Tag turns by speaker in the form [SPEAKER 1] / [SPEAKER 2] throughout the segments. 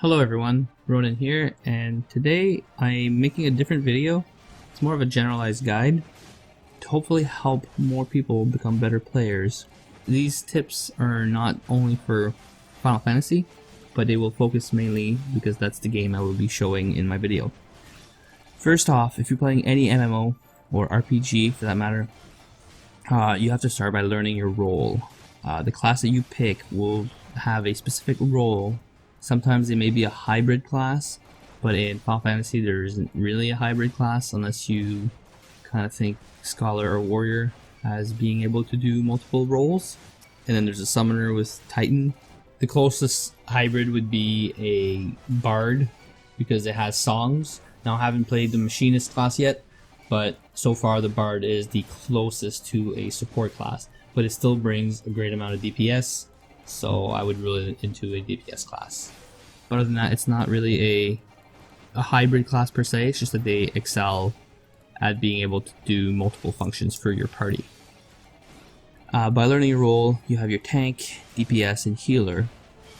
[SPEAKER 1] Hello everyone, Ronan here, and today I'm making a different video. It's more of a generalized guide to hopefully help more people become better players. These tips are not only for Final Fantasy, but they will focus mainly because that's the game I will be showing in my video. First off, if you're playing any MMO or RPG for that matter, you have to start by learning your role. The class that you pick will have a specific role. Sometimes it may be a hybrid class, but in Final Fantasy there isn't really a hybrid class unless you kind of think Scholar or Warrior as being able to do multiple roles. And then there's a Summoner with Titan. The closest hybrid would be a Bard because it has songs. Now I haven't played the Machinist class yet, but so far the Bard is the closest to a support class, but it still brings a great amount of DPS. So I would rule it into a DPS class. But other than that, it's not really a hybrid class per se, it's just that they excel at being able to do multiple functions for your party. By learning your role, you have your tank, DPS, and healer,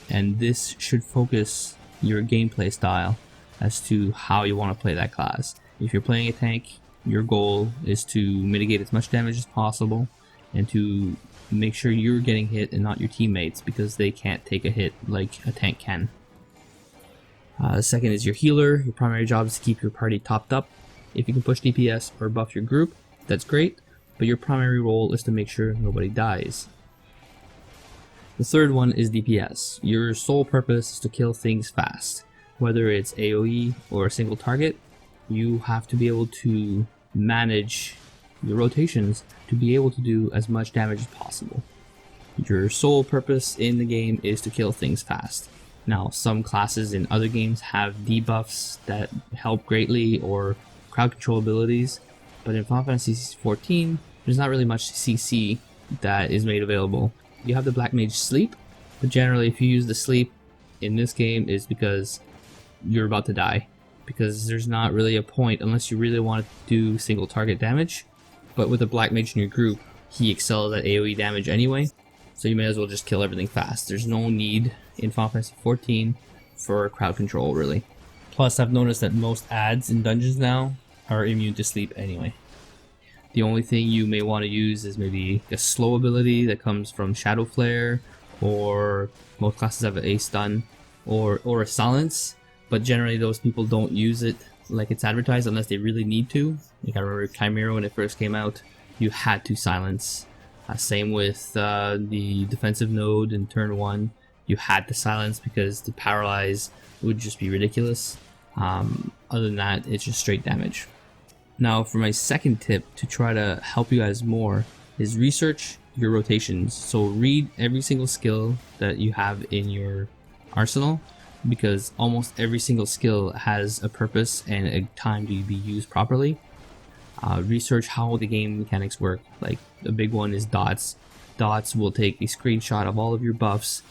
[SPEAKER 1] and this should focus your gameplay style as to how you want to play that class. If you're playing a tank, your goal is to mitigate as much damage as possible and to make sure you're getting hit and not your teammates, because they can't take a hit like a tank can. Second is your healer. Your primary job is to keep your party topped up. If you can push DPS or buff your group, that's great, but your primary role is to make sure nobody dies. The third one is DPS. Your sole purpose is to kill things fast. Whether it's AoE or a single target, you have to be able to manage your rotations to be able to do as much damage as possible. Your sole purpose in the game is to kill things fast. Now, some classes in other games have debuffs that help greatly or crowd control abilities, but in Final Fantasy XIV, there's not really much CC that is made available. You have the Black Mage Sleep, but generally if you use the Sleep in this game is because you're about to die, because there's not really a point unless you really want to do single target damage. But with a Black Mage in your group, he excels at AoE damage anyway, so you may as well just kill everything fast. There's no need in Final Fantasy XIV for crowd control, really. Plus, I've noticed that most ads in dungeons now are immune to sleep anyway. The only thing you may want to use is maybe a slow ability that comes from Shadow Flare, or most classes have a stun, or a silence, but generally those people don't use it like it's advertised unless they really need to. Like I remember Chimera, when it first came out, you had to silence. Same with the defensive node in turn 1, you had to silence because to paralyze would just be ridiculous. Other than that, it's just straight damage. Now for my second tip to try to help you guys more is research your rotations. So read every single skill that you have in your arsenal, because almost every single skill has a purpose and a time to be used properly. Research how the game mechanics work. Like a big one is dots. Dots will take a screenshot of all of your buffs,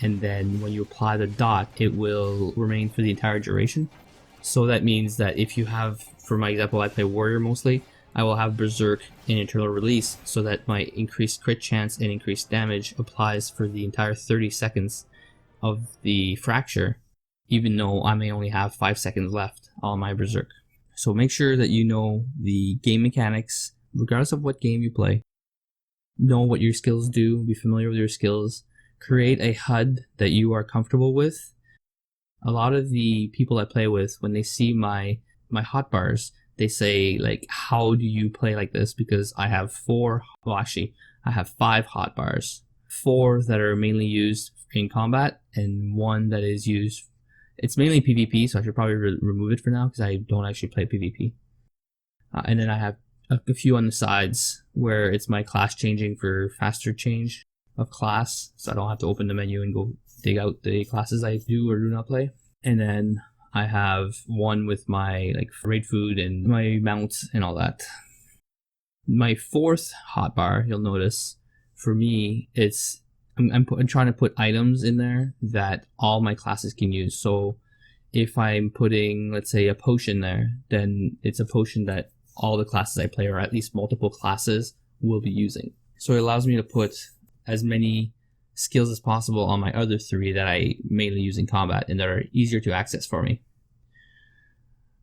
[SPEAKER 1] and then when you apply the dot, it will remain for the entire duration. So that means that if you have, for my example, I play Warrior mostly, I will have Berserk in Internal Release so that my increased crit chance and increased damage applies for the entire 30 seconds of the fracture, even though I may only have 5 seconds left on my Berserk. So make sure that you know the game mechanics, regardless of what game you play. Know what your skills do, be familiar with your skills, create a HUD that you are comfortable with. A lot of the people I play with, when they see my hotbars, they say, like, how do you play like this? Because I have I have 5 hotbars. 4 that are mainly used in combat, and 1 that is used, it's mainly PvP, so I should probably remove it for now because I don't actually play PvP. And then I have a few on the sides where it's my class changing for faster change of class, so I don't have to open the menu and go dig out the classes I do or do not play. And then I have 1 with my raid food and my mounts and all that. My 4th hotbar, you'll notice, for me, it's I'm trying to put items in there that all my classes can use. So if I'm putting, let's say, a potion there, then it's a potion that all the classes I play, or at least multiple classes, will be using. So it allows me to put as many skills as possible on my other 3 that I mainly use in combat and that are easier to access for me.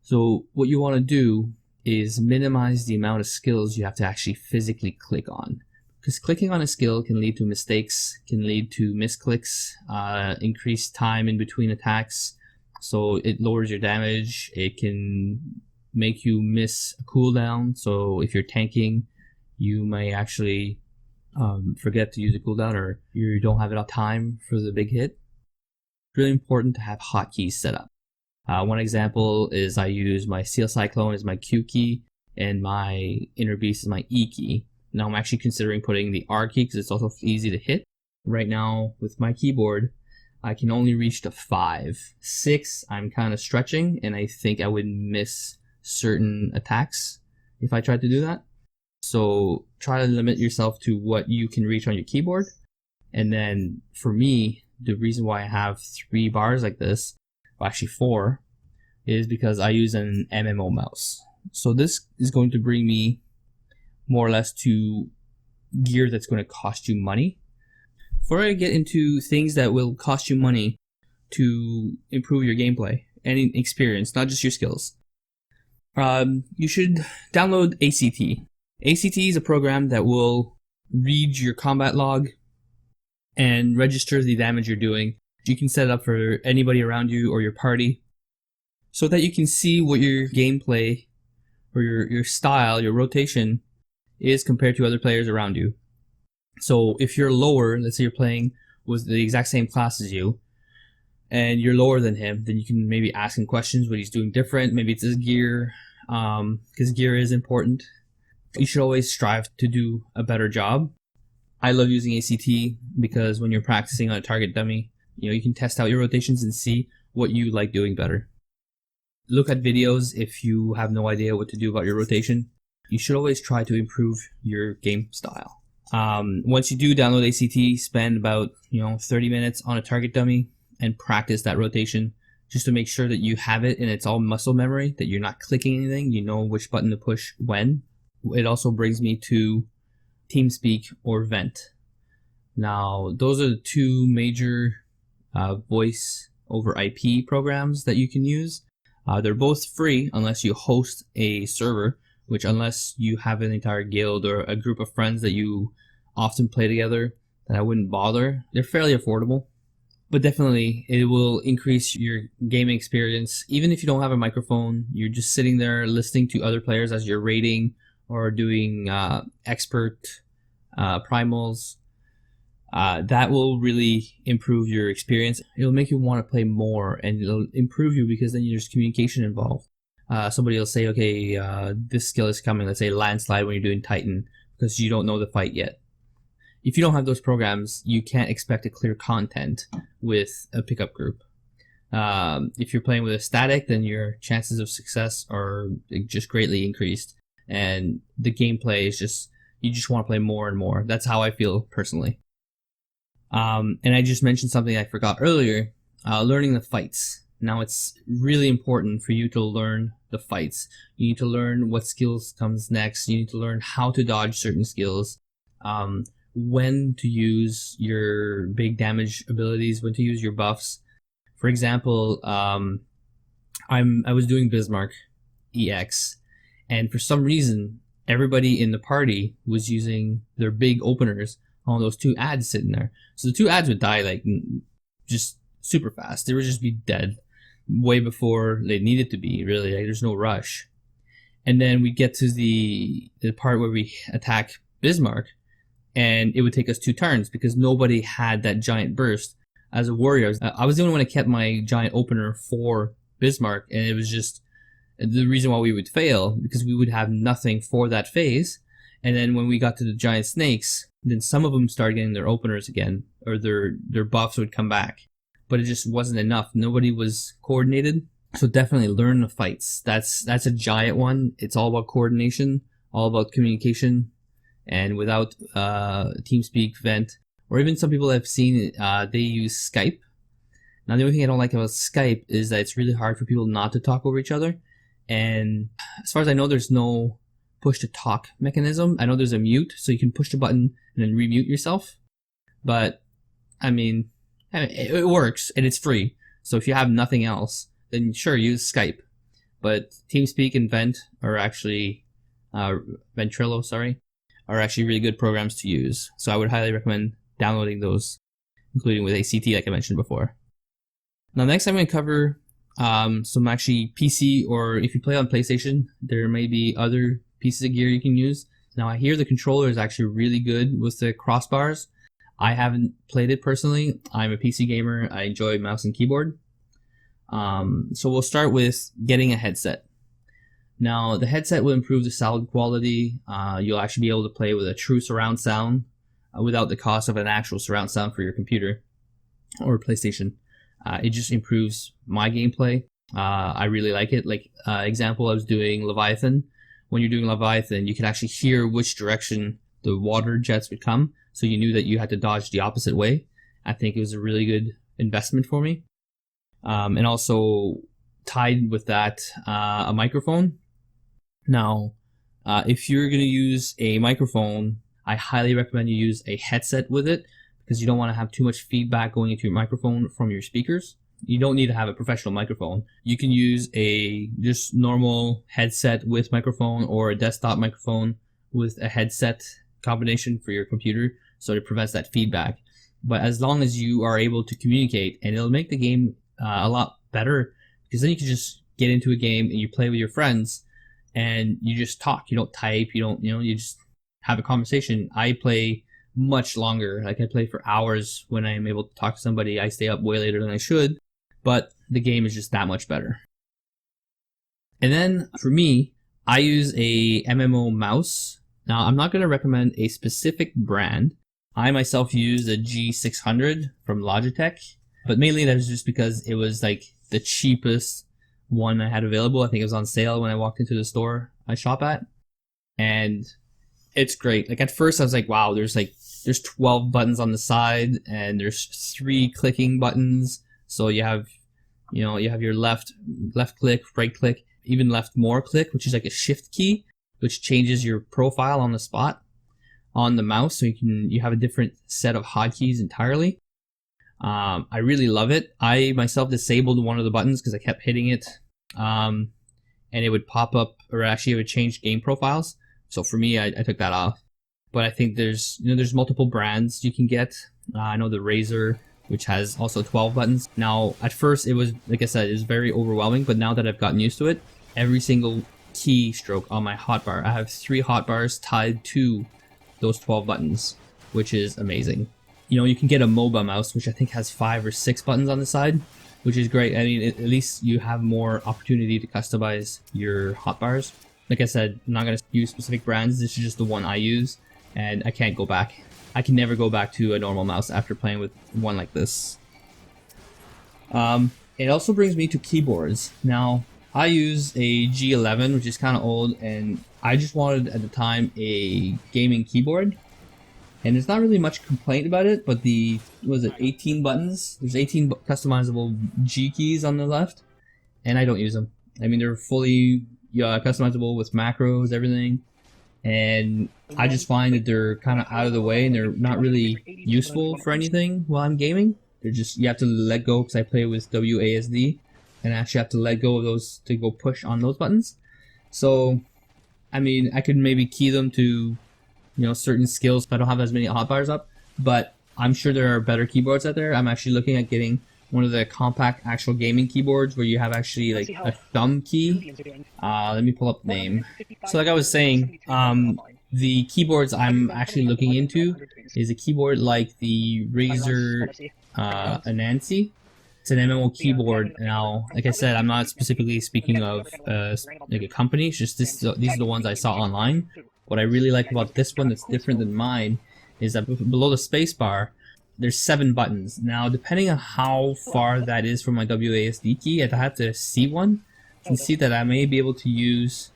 [SPEAKER 1] So what you want to do is minimize the amount of skills you have to actually physically click on. Because clicking on a skill can lead to mistakes, can lead to misclicks, increased time in between attacks, so it lowers your damage. It can make you miss a cooldown, so if you're tanking, you may actually forget to use a cooldown, or you don't have enough time for the big hit. It's really important to have hotkeys set up. One example is I use my Steel Cyclone as my Q key, and my Inner Beast as my E key. Now I'm actually considering putting the R key because it's also easy to hit. Right now with my keyboard, I can only reach to 5. 6, I'm kind of stretching, and I think I would miss certain attacks if I tried to do that. So try to limit yourself to what you can reach on your keyboard. And then for me, the reason why I have 3 bars like this, well, actually 4, is because I use an MMO mouse. So this is going to bring me more or less to gear that's going to cost you money. Before I get into things that will cost you money to improve your gameplay and experience, not just your skills, you should download ACT. ACT is a program that will read your combat log and register the damage you're doing. You can set it up for anybody around you or your party so that you can see what your gameplay or your style, your rotation is compared to other players around you. So if you're lower, let's say you're playing with the exact same class as you, and you're lower than him, then you can maybe ask him questions, what he's doing different. Maybe it's his gear, because gear is important. You should always strive to do a better job. I love using ACT because when you're practicing on a target dummy, you can test out your rotations and see what you like doing better. Look at videos if you have no idea what to do about your rotation. You should always try to improve your game style. Once you do download ACT, spend about 30 minutes on a target dummy and practice that rotation just to make sure that you have it and it's all muscle memory, that you're not clicking anything, you know which button to push when. It also brings me to TeamSpeak or Vent. Now, those are the 2 major voice over IP programs that you can use. They're both free unless you host a server, which unless you have an entire guild or a group of friends that you often play together, then I wouldn't bother. They're fairly affordable, but definitely it will increase your gaming experience. Even if you don't have a microphone, you're just sitting there listening to other players as you're raiding or doing expert primals. That will really improve your experience. It'll make you want to play more, and it'll improve you because then there's communication involved. Somebody will say, okay, this skill is coming, let's say landslide when you're doing Titan, because you don't know the fight yet. If you don't have those programs, you can't expect to clear content with a pickup group. If you're playing with a static, then your chances of success are just greatly increased, and the gameplay is just, you just want to play more and more. That's how I feel personally. And I just mentioned something I forgot earlier, learning the fights. Now it's really important for you to learn the fights. You need to learn what skills comes next. You need to learn how to dodge certain skills, when to use your big damage abilities, when to use your buffs. For example, I was doing Bismarck EX, and for some reason, everybody in the party was using their big openers on those 2 ads sitting there. So the 2 ads would die like just super fast. They would just be dead way before they needed to be, really. Like, there's no rush. And then we get to the part where we attack Bismarck, and it would take us 2 turns because nobody had that giant burst. As a warrior, I was the only one that kept my giant opener for Bismarck, and it was just the reason why we would fail, because we would have nothing for that phase. And then when we got to the giant snakes, then some of them started getting their openers again, or their buffs would come back. But it just wasn't enough. Nobody was coordinated. So definitely learn the fights. That's a giant one. It's all about coordination, all about communication. And without TeamSpeak, Vent, or even some people I've seen, they use Skype. Now, the only thing I don't like about Skype is that it's really hard for people not to talk over each other. And as far as I know, there's no push to talk mechanism. I know there's a mute, so you can push the button and then remute yourself. But I mean, it works and it's free. So if you have nothing else, then sure, use Skype. But TeamSpeak and Vent are actually, Ventrilo, sorry, are actually really good programs to use. So I would highly recommend downloading those, including with ACT, like I mentioned before. Now, next I'm going to cover some actually PC, or if you play on PlayStation, there may be other pieces of gear you can use. Now, I hear the controller is actually really good with the crossbars. I haven't played it personally. I'm a PC gamer. I enjoy mouse and keyboard. So we'll start with getting a headset. Now, the headset will improve the sound quality. You'll actually be able to play with a true surround sound without the cost of an actual surround sound for your computer or PlayStation. It just improves my gameplay. I really like it. Like, example, I was doing Leviathan. When you're doing Leviathan, you can actually hear which direction the water jets would come, so you knew that you had to dodge the opposite way. I think it was a really good investment for me. And also tied with that, a microphone. Now, if you're going to use a microphone, I highly recommend you use a headset with it, because you don't want to have too much feedback going into your microphone from your speakers. You don't need to have a professional microphone. You can use a just normal headset with microphone, or a desktop microphone with a headset combination for your computer, so it prevents that feedback. But as long as you are able to communicate, and it'll make the game a lot better, because then you can just get into a game and you play with your friends and you just talk. You don't type, you just have a conversation. I play much longer. Like, I play for hours when I'm able to talk to somebody. I stay up way later than I should, but the game is just that much better. And then for me, I use a MMO mouse. Now, I'm not going to recommend a specific brand. I myself use a G600 from Logitech, but mainly that is just because it was like the cheapest one I had available. I think it was on sale when I walked into the store I shop at, and it's great. Like, at first I was like, wow, there's 12 buttons on the side, and there's 3 clicking buttons. So you have your left click, right click, even left more click, which is like a shift key, which changes your profile on the spot on the mouse. So you have a different set of hotkeys entirely. I really love it. I myself disabled one of the buttons because I kept hitting it, and it would pop up, or actually it would change game profiles. So for me, I took that off. But I think there's multiple brands you can get. I know the Razer, which has also 12 buttons. Now, at first it was, like I said, it was very overwhelming, but now that I've gotten used to it, every single keystroke on my hotbar, I have 3 hotbars tied to those 12 buttons, which is amazing. You can get a MOBA mouse, which I think has 5 or 6 buttons on the side, which is great. I mean, at least you have more opportunity to customize your hotbars. Like I said, I'm not going to use specific brands. This is just the one I use, and I can't go back. I can never go back to a normal mouse after playing with one like this. It also brings me to keyboards. Now, I use a G11, which is kind of old, and I just wanted at the time a gaming keyboard. And there's not really much complaint about it, but 18 buttons? There's 18 customizable G keys on the left, and I don't use them. I mean, they're fully customizable with macros, everything. And I just find that they're kind of out of the way, and they're not really useful for anything while I'm gaming. They're just, you have to let go, because I play with WASD, and I actually have to let go of those to go push on those buttons. So, I mean, I could maybe key them to certain skills if I don't have as many hotbars up, but I'm sure there are better keyboards out there. I'm actually looking at getting one of the compact actual gaming keyboards where you have actually like a thumb key. Let me pull up the name. So like I was saying, the keyboards I'm actually looking into is a keyboard like the Razer Anansi. It's an MMO keyboard. Now, like I said, I'm not specifically speaking of like a company. It's just these are the ones I saw online. What I really like about this one that's different than mine is that below the space bar, there's 7 buttons. Now, depending on how far that is from my WASD key, if I have to see one, you can see that I may be able to use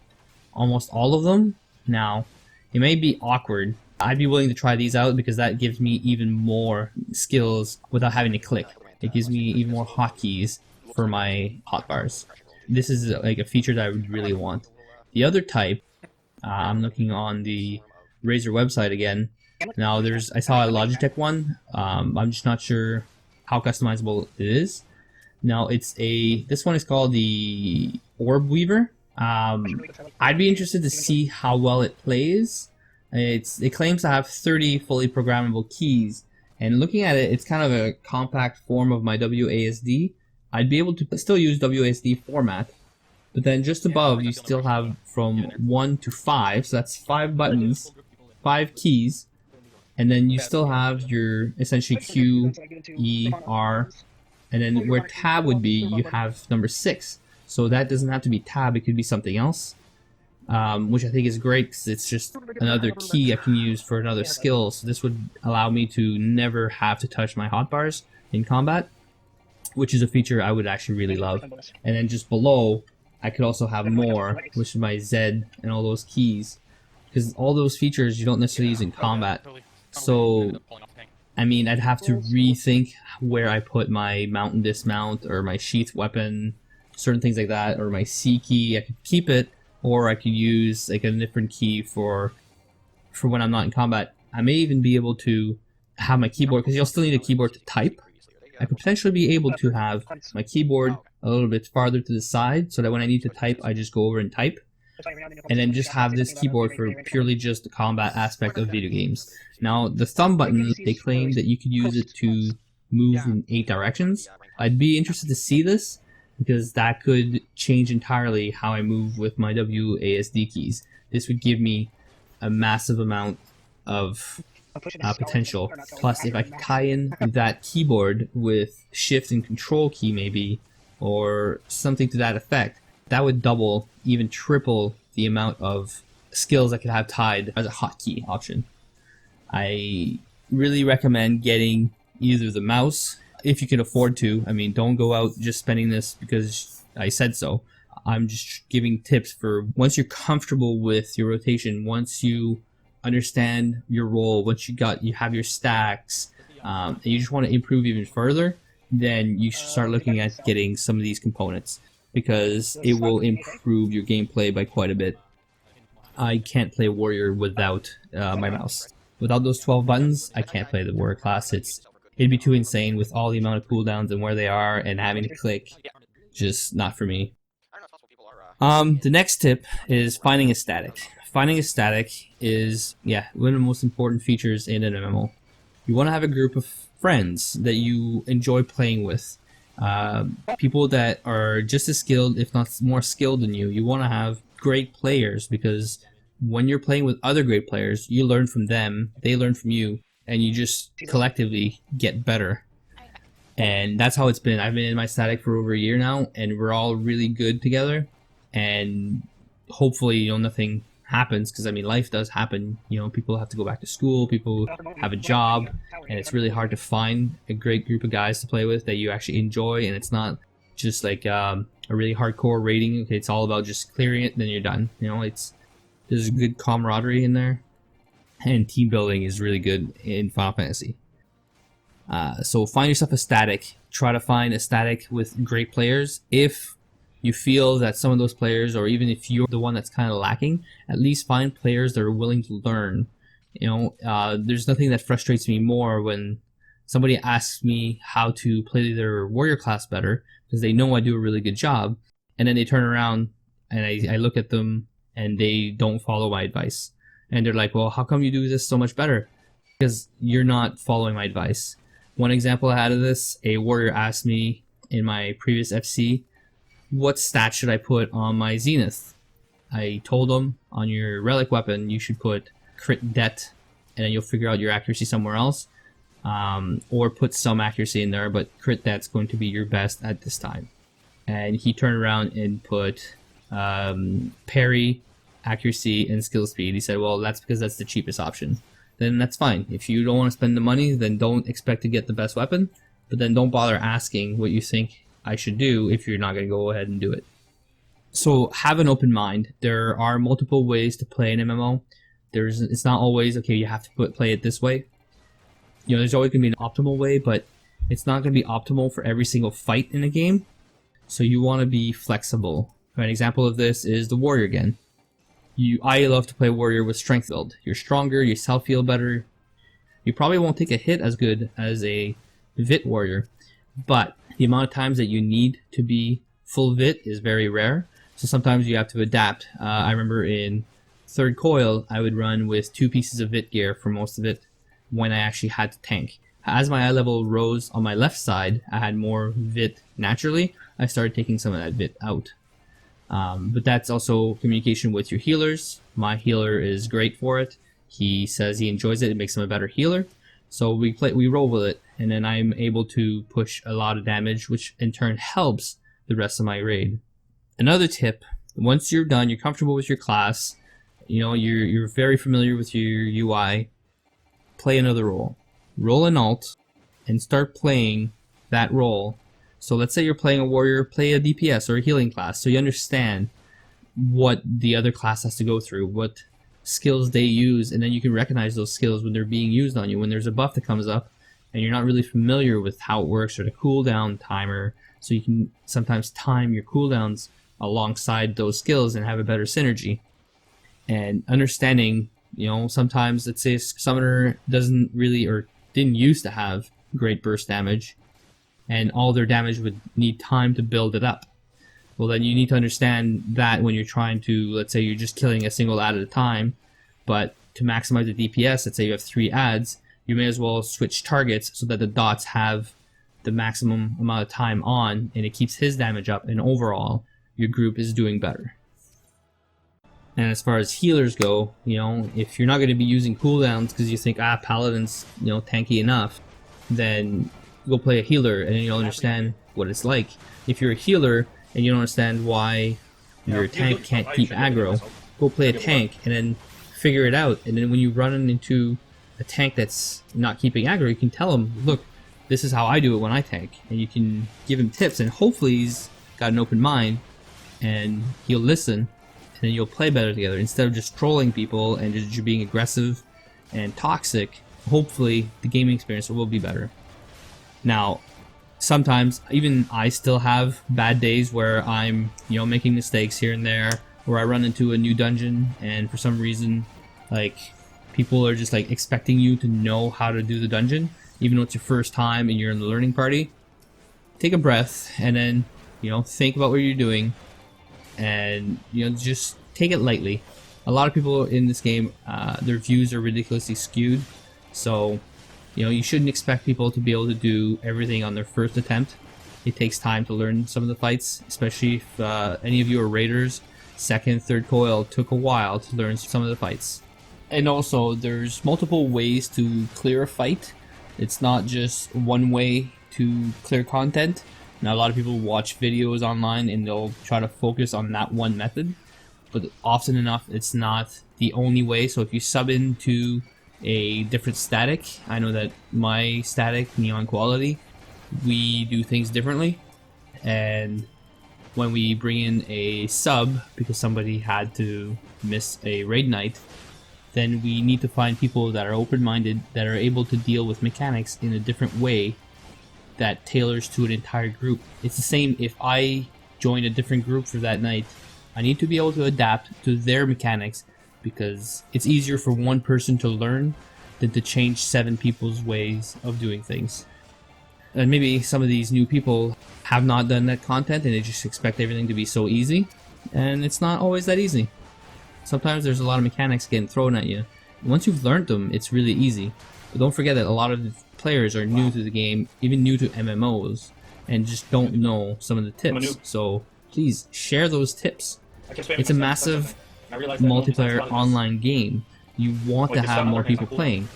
[SPEAKER 1] almost all of them. Now, it may be awkward. I'd be willing to try these out because that gives me even more skills without having to click. It gives me even more hotkeys for my hotbars. This is like a feature that I would really want. The other type, I'm looking on the Razer website again. Now I saw a Logitech one. I'm just not sure how customizable it is. Now this one is called the Orb Weaver. I'd be interested to see how well it plays. It claims to have 30 fully programmable keys, and looking at it, it's kind of a compact form of my WASD. I'd be able to still use WASD format, but then just above you still have from 1 to 5, so that's 5 buttons, 5 keys, and then you still have your essentially Q, E, R, and then where tab would be, you have number 6. So that doesn't have to be tab, it could be something else, which I think is great because it's just another key I can use for another skill. So this would allow me to never have to touch my hotbars in combat, which is a feature I would actually really love. And then just below, I could also have more, which is my Z and all those keys, because all those features you don't necessarily use in combat. So, I mean, I'd have to rethink where I put my mount and dismount, or my sheath weapon, certain things like that, or my C key. I could keep it, or I could use like a different key for when I'm not in combat. I may even be able to have my keyboard, because you'll still need a keyboard to type. I could potentially be able to have my keyboard a little bit farther to the side, so that when I need to type, I just go over and type. And then just have this keyboard for purely just the combat aspect of video games. Now, the thumb button, they claim that you could use it to move in 8 directions. I'd be interested to see this, because that could change entirely how I move with my WASD keys. This would give me a massive amount of potential. Plus, if I could tie in that keyboard with shift and control key maybe, or something to that effect, that would double, even triple the amount of skills I could have tied as a hotkey option. I really recommend getting either the mouse, if you can afford to. I mean, don't go out just spending this because I said so. I'm just giving tips for once you're comfortable with your rotation, once you understand your role, once you have your stacks, and you just want to improve even further, then you should start looking at getting some of these components, because it will improve your gameplay by quite a bit. I can't play Warrior without my mouse. Without those 12 buttons, I can't play the Warrior class. It'd be too insane with all the amount of cooldowns and where they are and having to click. Just not for me. The next tip is finding a static. Finding a static is, one of the most important features in an MMO. You want to have a group of friends that you enjoy playing with. People that are just as skilled, if not more skilled than you. You want to have great players, because when you're playing with other great players, you learn from them, they learn from you, and you just collectively get better. And that's how it's been. I've been in my static for over a year now, and we're all really good together. And hopefully, nothing happens, because I mean, life does happen. People have to go back to school, people have a job, and it's really hard to find a great group of guys to play with that you actually enjoy. And it's not just like a really hardcore raiding. Okay, it's all about just clearing it, then you're done. There's a good camaraderie in there, and team building is really good in Final Fantasy. So find yourself a static. Try to find a static with great players. If you feel that some of those players, or even if you're the one that's kind of lacking, at least find players that are willing to learn. There's nothing that frustrates me more when somebody asks me how to play their warrior class better, because they know I do a really good job, and then they turn around and I look at them and they don't follow my advice. And they're like, well, how come you do this so much better? Because you're not following my advice. One example I had of this, a warrior asked me in my previous FC, what stat should I put on my Zenith? I told him, on your relic weapon, you should put crit det, and then you'll figure out your accuracy somewhere else. Or put some accuracy in there, but crit det's going to be your best at this time. And he turned around and put parry, accuracy, and skill speed. He said, well, that's because that's the cheapest option. Then that's fine. If you don't want to spend the money, then don't expect to get the best weapon, but then don't bother asking what you think I should do if you're not going to go ahead and do it. So have an open mind. There are multiple ways to play an MMO. It's not always, okay, you have to play it this way. There's always going to be an optimal way, but it's not going to be optimal for every single fight in a game. So you want to be flexible. An example of this is the warrior again. I love to play warrior with strength build. You're stronger, you self-heal better, You probably won't take a hit as good as a Vit warrior, but the amount of times that you need to be full Vit is very rare. So sometimes you have to adapt. I remember in third coil, I would run with 2 pieces of Vit gear for most of it when I actually had to tank. As my eye level rose on my left side, I had more Vit naturally. I started taking some of that Vit out. But that's also communication with your healers. My healer is great for it. He says he enjoys it. It makes him a better healer. So we roll with it, and then I'm able to push a lot of damage, which in turn helps the rest of my raid. Another tip: once you're done, you're comfortable with your class, you're very familiar with your UI. Play another role. Roll an alt and start playing that role. So let's say you're playing a warrior, play a DPS or a healing class, so you understand what the other class has to go through, what skills they use, and then you can recognize those skills when they're being used on you. When there's a buff that comes up and you're not really familiar with how it works, or the cooldown timer, so you can sometimes time your cooldowns alongside those skills and have a better synergy. And understanding, sometimes let's say a summoner doesn't really, or didn't used to have great burst damage, and all their damage would need time to build it up. Well, then you need to understand that when you're trying to, let's say you're just killing a single ad at a time, but to maximize the DPS, let's say you have 3 ads, you may as well switch targets so that the dots have the maximum amount of time on, and it keeps his damage up, and overall your group is doing better. And as far as healers go, if you're not going to be using cooldowns because you think, Paladin's, tanky enough, then go play a healer and then you'll understand what it's like. If you're a healer and you don't understand why your tank can't keep aggro, go play a tank and then figure it out. And then when you run into a tank that's not keeping aggro, you can tell him, look, this is how I do it when I tank. And you can give him tips, and hopefully he's got an open mind and he'll listen, and then you'll play better together. Instead of just trolling people and just being aggressive and toxic, hopefully the gaming experience will be better. Now, sometimes even I still have bad days where I'm, making mistakes here and there, where I run into a new dungeon and for some reason, people are just expecting you to know how to do the dungeon, even though it's your first time and you're in the learning party. Take a breath and then, think about what you're doing, and, just take it lightly. A lot of people in this game, their views are ridiculously skewed, so you shouldn't expect people to be able to do everything on their first attempt. It takes time to learn some of the fights, especially if any of you are raiders. Second, third coil took a while to learn some of the fights. And also, there's multiple ways to clear a fight. It's not just one way to clear content. Now, a lot of people watch videos online and they'll try to focus on that one method, but often enough, it's not the only way. So if you sub into a different static, I know that my static, Neon Quality, we do things differently, and when we bring in a sub because somebody had to miss a raid night, then we need to find people that are open-minded, that are able to deal with mechanics in a different way that tailors to an entire group. It's the same if I join a different group for that night. I need to be able to adapt to their mechanics, because it's easier for one person to learn than to change 7 people's ways of doing things. And maybe some of these new people have not done that content and they just expect everything to be so easy, and it's not always that easy. Sometimes there's a lot of mechanics getting thrown at you. Once you've learned them, it's really easy. But don't forget that a lot of the players are new to the game, even new to MMOs, and just don't know some of the tips. So please share those tips. It's a massive multiplayer online game. You want to have more people playing.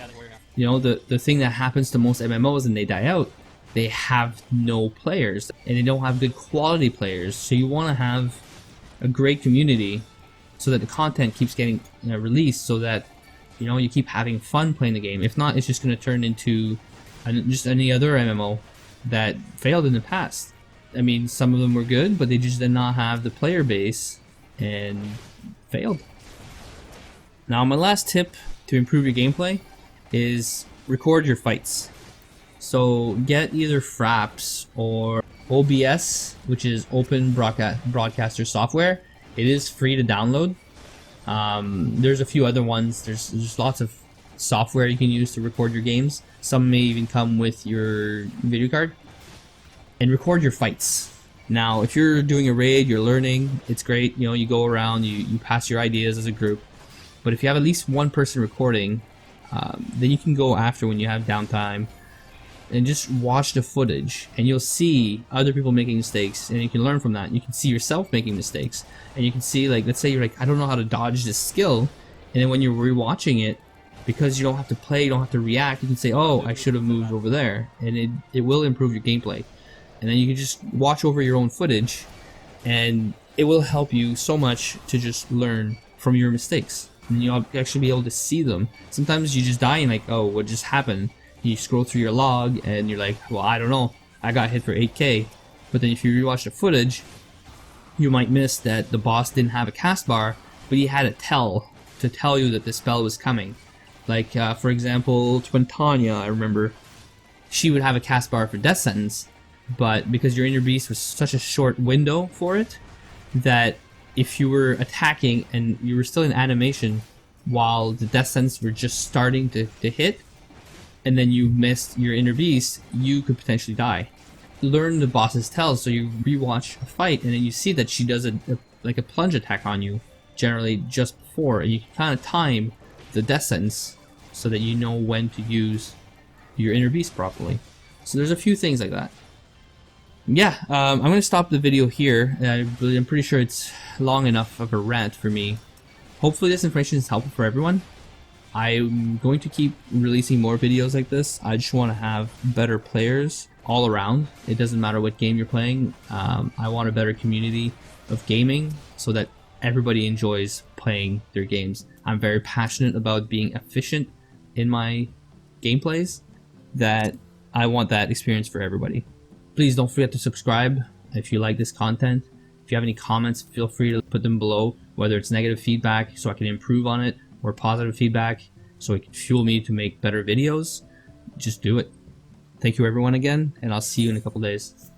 [SPEAKER 1] The thing that happens to most MMOs and they die out, they have no players and they don't have good quality players. So you want to have a great community so that the content keeps getting released, so that you keep having fun playing the game. If not, it's just going to turn into just any other MMO that failed in the past. I mean, some of them were good, but they just did not have the player base and failed. Now, my last tip to improve your gameplay is record your fights. So get either Fraps or OBS, which is Open Broadcaster Software. It is free to download. There's a few other ones. There's lots of software you can use to record your games. Some may even come with your video card. And record your fights. Now, if you're doing a raid, you're learning, it's great. You know, you go around, you pass your ideas as a group. But if you have at least one person recording, then you can go after when you have downtime and just watch the footage, and you'll see other people making mistakes, and you can learn from that. You can see yourself making mistakes, and you can see, like, let's say you're like, I don't know how to dodge this skill, and then when you're rewatching it, because you don't have to play, you don't have to react, you can say, oh, I should have moved over there, and it will improve your gameplay. And then you can just watch over your own footage, and it will help you so much to just learn from your mistakes. And you'll actually be able to see them. Sometimes you just die and like, oh, what just happened? You scroll through your log and you're like, well, I don't know, I got hit for 8k. But then if you rewatch the footage, you might miss that the boss didn't have a cast bar, but he had a tell to tell you that the spell was coming. Like, for example, Twintanya, I remember, she would have a cast bar for Death Sentence, but because your Inner Beast was such a short window for it, that if you were attacking and you were still in animation while the Death Sentence were just starting to hit, and then you missed your Inner Beast, you could potentially die. Learn the boss's tells, so you rewatch a fight, and then you see that she does a plunge attack on you, generally just before, and you can kind of time the Death Sentence so that you know when to use your Inner Beast properly. So there's a few things like that. Yeah, I'm going to stop the video here. I'm pretty sure it's long enough of a rant for me. Hopefully this information is helpful for everyone. I'm going to keep releasing more videos like this. I just want to have better players all around. It doesn't matter what game you're playing. I want a better community of gaming so that everybody enjoys playing their games. I'm very passionate about being efficient in my gameplays, that I want that experience for everybody. Please don't forget to subscribe if you like this content. If you have any comments, feel free to put them below, whether it's negative feedback so I can improve on it, or positive feedback so it can fuel me to make better videos. Just do it. Thank you everyone again, and I'll see you in a couple days.